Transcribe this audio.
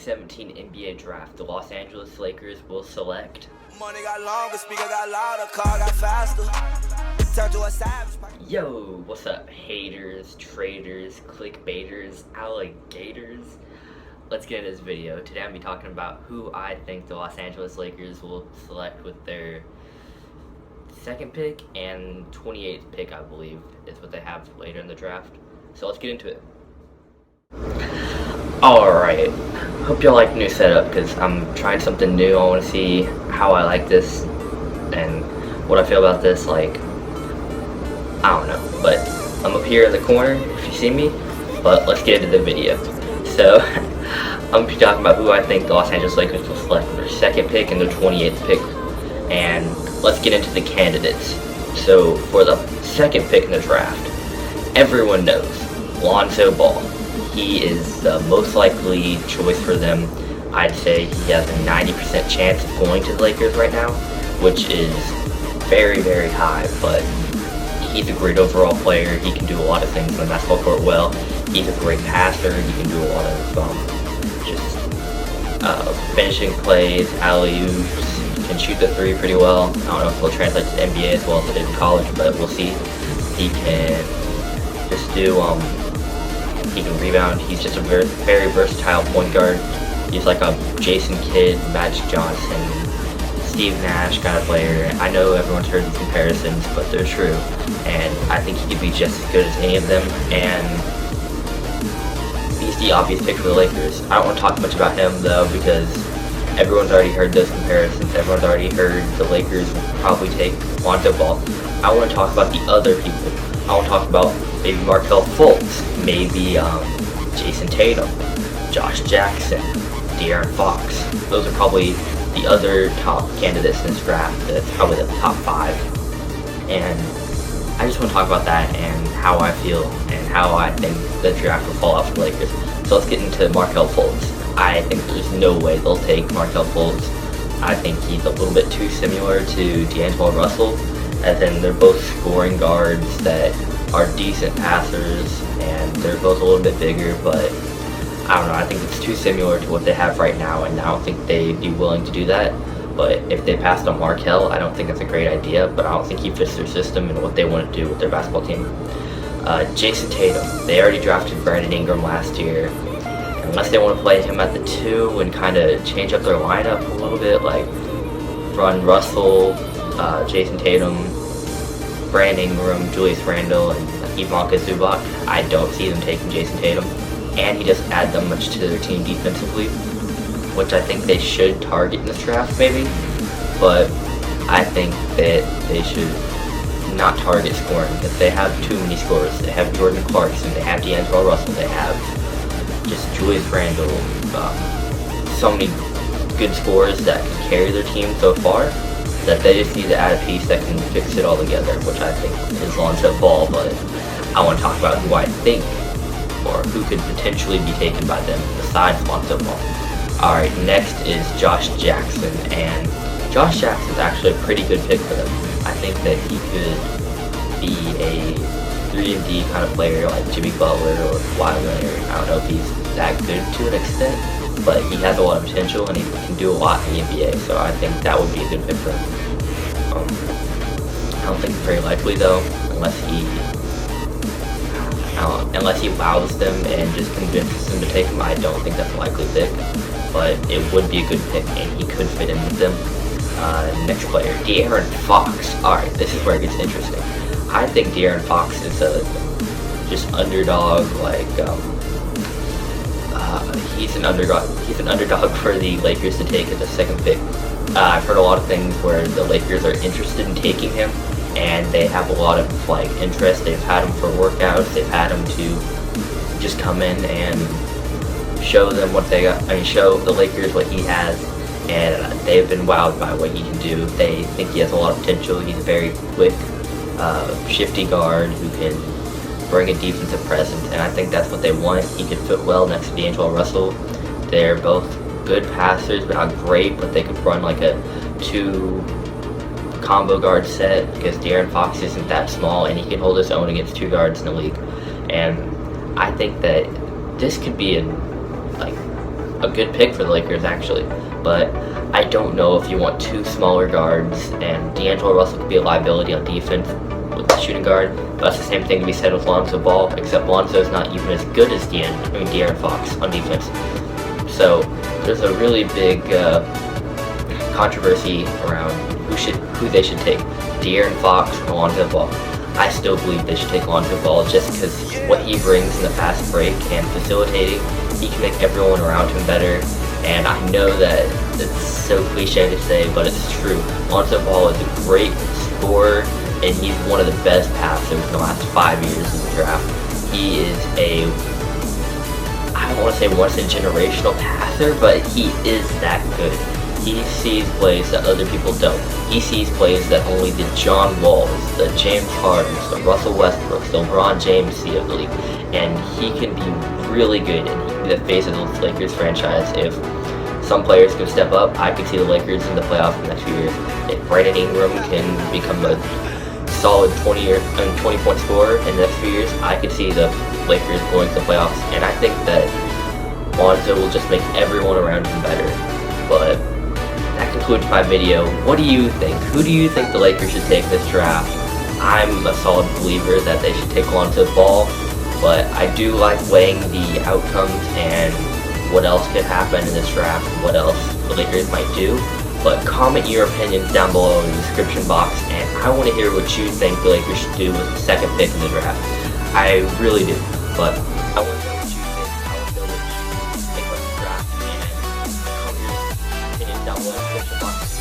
2017 NBA Draft, the Los Angeles Lakers will select. Money got longer, speaker got louder, car got faster. Turn to a savage. Yo, what's up, haters, traders, clickbaiters, alligators? Let's get into this video. Today I'm going to be talking about who I think the Los Angeles Lakers will select with their second pick and 28th pick, I believe, is what they have later in the draft. So let's get into it. Alright, hope y'all like the new setup because I'm trying something new. I want to see how I like this and what I feel about this. Like, I don't know, but I'm up here in the corner if you see me. But let's get into the video. So I'm going to be talking about who I think the Los Angeles Lakers will select for their second pick and their 28th pick. And let's get into the candidates. So for the second pick in the draft, everyone knows Lonzo Ball. He is the most likely choice for them. I'd say he has a 90% chance of going to the Lakers right now, which is very, very high, but he's a great overall player. He can do a lot of things on the basketball court well. He's a great passer. He can do a lot of finishing plays, alley-oops. He can shoot the three pretty well. I don't know if he'll translate to the NBA as well as it did in college, but we'll see. He can just do he can rebound. He's just a very, very versatile point guard. He's like a Jason Kidd, Magic Johnson, Steve Nash kind of player. I know everyone's heard these comparisons, but they're true. And I think he could be just as good as any of them. And he's the obvious pick for the Lakers. I don't want to talk much about him though because everyone's already heard those comparisons. Everyone's already heard the Lakers will probably take Lonzo Ball. I want to talk about the other people. I want to talk about maybe Markelle Fultz, maybe Jason Tatum, Josh Jackson, De'Aaron Fox. Those are probably the other top candidates in this draft. That's probably the top 5. And I just want to talk about that and how I feel and how I think the draft will fall out for the Lakers. So let's get into Markelle Fultz. I think there's no way they'll take Markelle Fultz. I think he's a little bit too similar to D'Angelo Russell, as in they're both scoring guards that are decent passers, and they're both a little bit bigger, but I don't know, I think it's too similar to what they have right now, and I don't think they'd be willing to do that. But if they passed on Markelle, I don't think that's a great idea, but I don't think he fits their system and what they want to do with their basketball team. Jason Tatum, they already drafted Brandon Ingram last year. Unless they want to play him at the 2 and kind of change up their lineup a little bit, like run Russell, Jason Tatum, Brandon Ingram, Julius Randle, and Ivica Zubac, I don't see them taking Jason Tatum. And he doesn't add that much to their team defensively, which I think they should target in this draft maybe. But I think that they should not target scoring because they have too many scorers. They have Jordan Clarkson, they have D'Angelo Russell, they have just Julius Randle, so many good scorers that can carry their team so far, that they just need to add a piece that can fix it all together, which I think is Lonzo Ball. But I want to talk about who I think, or who could potentially be taken by them besides Lonzo Ball. Alright, next is Josh Jackson, and Josh Jackson is actually a pretty good pick for them. I think that he could be a 3-and-D kind of player like Jimmy Butler or Kawhi Leonard. I don't know if he's that good to an extent, but he has a lot of potential and he can do a lot in the NBA, so I think that would be a good pick for him. I don't think it's very likely though, unless he wows them and just convinces them to take him. I don't think that's a likely pick, but it would be a good pick and he could fit in with them. Next player, De'Aaron Fox. Alright, this is where it gets interesting. I think De'Aaron Fox is a just underdog, like he's an underdog for the Lakers to take as a second pick. I've heard a lot of things where the Lakers are interested in taking him, and they have a lot of like interest. They've had him for workouts. They've had him to just come in and show them what they got. I mean, show the Lakers what he has, and they've been wowed by what he can do. They think he has a lot of potential. He's a very quick, shifty guard who can bring a defensive presence, and I think that's what they want. He could fit well next to D'Angelo Russell. They're both good passers, but not great, but they could run like a 2 combo guard set because De'Aaron Fox isn't that small and he can hold his own against 2 guards in the league. And I think that this could be a a good pick for the Lakers actually, but I don't know if you want two smaller guards, and D'Angelo Russell could be a liability on defense with the shooting guard. But that's the same thing to be said with Lonzo Ball, except Lonzo is not even as good as De'Aaron Fox on defense. So there's a really big controversy around who they should take, De'Aaron Fox or Lonzo Ball. I still believe they should take Lonzo Ball just because what he brings in the fast break and facilitating, he can make everyone around him better. And I know that it's so cliche to say, but it's true. Lonzo Ball is a great scorer, and he's one of the best passers in the last 5 years of the draft. He is I don't want to say once in generational passer, but he is that good. He sees plays that other people don't. He sees plays that only the John Walls, the James Hardens, the Russell Westbrooks, the LeBron James see of the league. And he can be really good, and he can be the face of the Lakers franchise. If some players can step up, I could see the Lakers in the playoffs in the next few years. If Brandon Ingram can become a solid 20-point scorer in the next few years, I could see the Lakers going to the playoffs. And I think that Lonzo will just make everyone around him better. But that concludes my video. What do you think? Who do you think the Lakers should take this draft? I'm a solid believer that they should take Lonzo Ball, but I do like weighing the outcomes and what else could happen in this draft, what else the Lakers might do. But comment your opinions down below in the description box, and I want to hear what you think the Lakers should do with the second pick in the draft. I really do, but I want to know what you think. I want to know what you think about the draft, and comment your opinions down below in the description box.